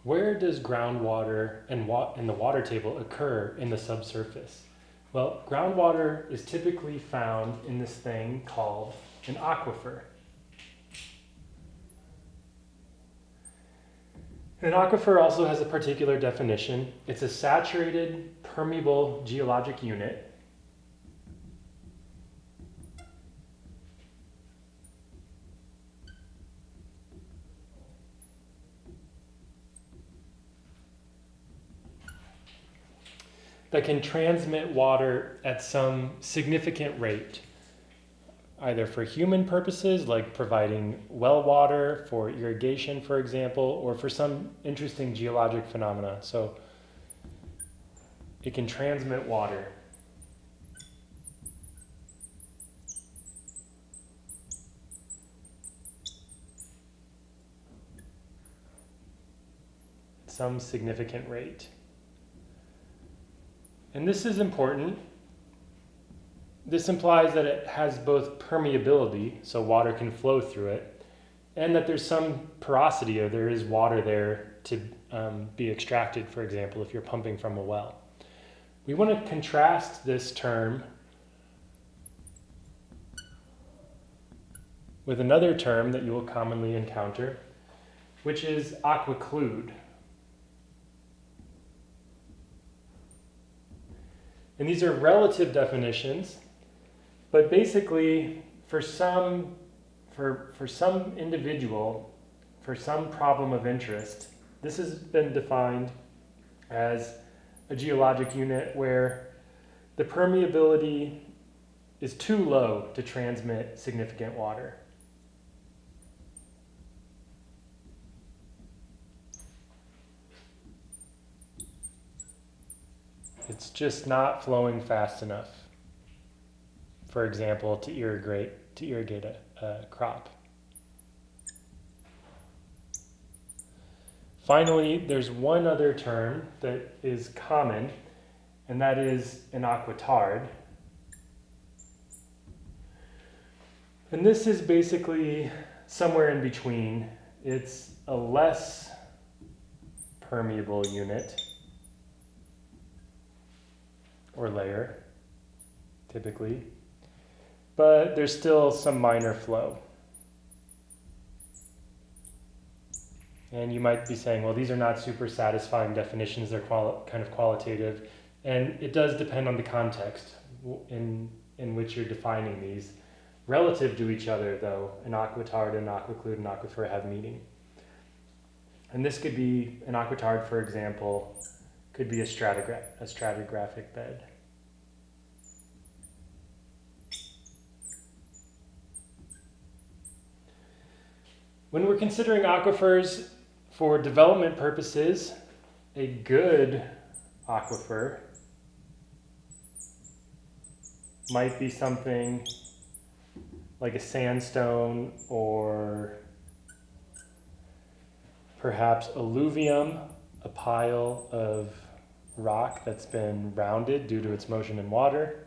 Where does groundwater and the water table occur in the subsurface? Well, groundwater is typically found in this thing called an aquifer. An aquifer also has a particular definition. It's a saturated, permeable geologic unit that can transmit water at some significant rate, either for human purposes, like providing well water for irrigation, for example, or for some interesting geologic phenomena. So it can transmit water. At some significant rate. And this is important. This implies that it has both permeability, so water can flow through it, and that there's some porosity, or there is water there to be extracted, for example, if you're pumping from a well. We want to contrast this term with another term that you will commonly encounter, which is aquiclude. And these are relative definitions, but basically for some individual, for some problem of interest, this has been defined as a geologic unit where the permeability is too low to transmit significant water. It's just not flowing fast enough, for example, to irrigate a crop. Finally, there's one other term that is common, and that is an aquitard. And this is basically somewhere in between. It's a less permeable unit, or layer, typically, but there's still some minor flow. And you might be saying, well, these are not super satisfying definitions, they're kind of qualitative, and it does depend on the context in which you're defining these. Relative to each other, though, an aquitard, an aquiclude, and aquifer have meaning. And this could be, an aquitard, for example, could be a stratigraphic bed. When we're considering aquifers for development purposes, a good aquifer might be something like a sandstone, or perhaps alluvium, a pile of rock that's been rounded due to its motion in water,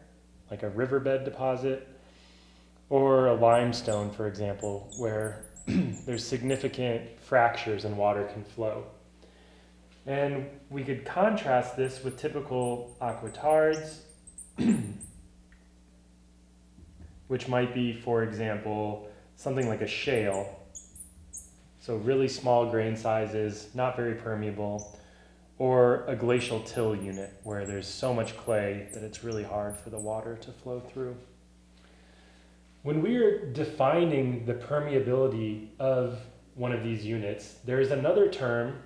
like a riverbed deposit, or a limestone, for example, where there's significant fractures and water can flow. And we could contrast this with typical aquitards, which might be, for example, something like a shale. So really small grain sizes, not very permeable, or a glacial till unit where there's so much clay that it's really hard for the water to flow through. When we are defining the permeability of one of these units, there's another term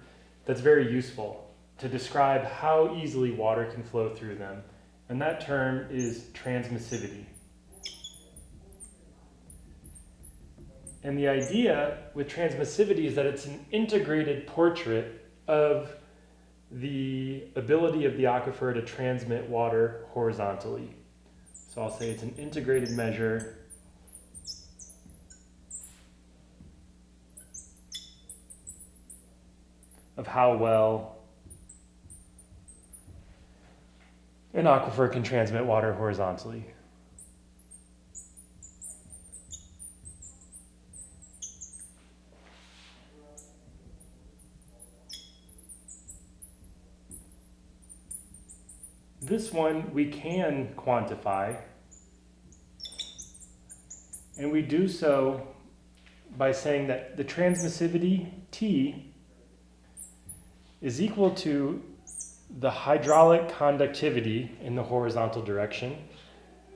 that's very useful to describe how easily water can flow through them, and that term is transmissivity. And the idea with transmissivity is that it's an integrated portrait of the ability of the aquifer to transmit water horizontally. So I'll say it's an integrated measure of how well an aquifer can transmit water horizontally. This one we can quantify, and we do so by saying that the transmissivity T is equal to the hydraulic conductivity in the horizontal direction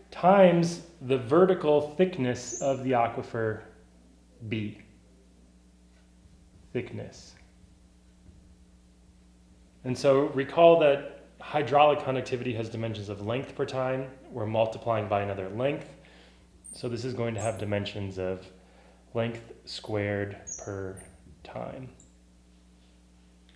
times the vertical thickness of the aquifer B. Thickness. And so recall that hydraulic conductivity has dimensions of length per time. We're multiplying by another length. So this is going to have dimensions of length squared per time.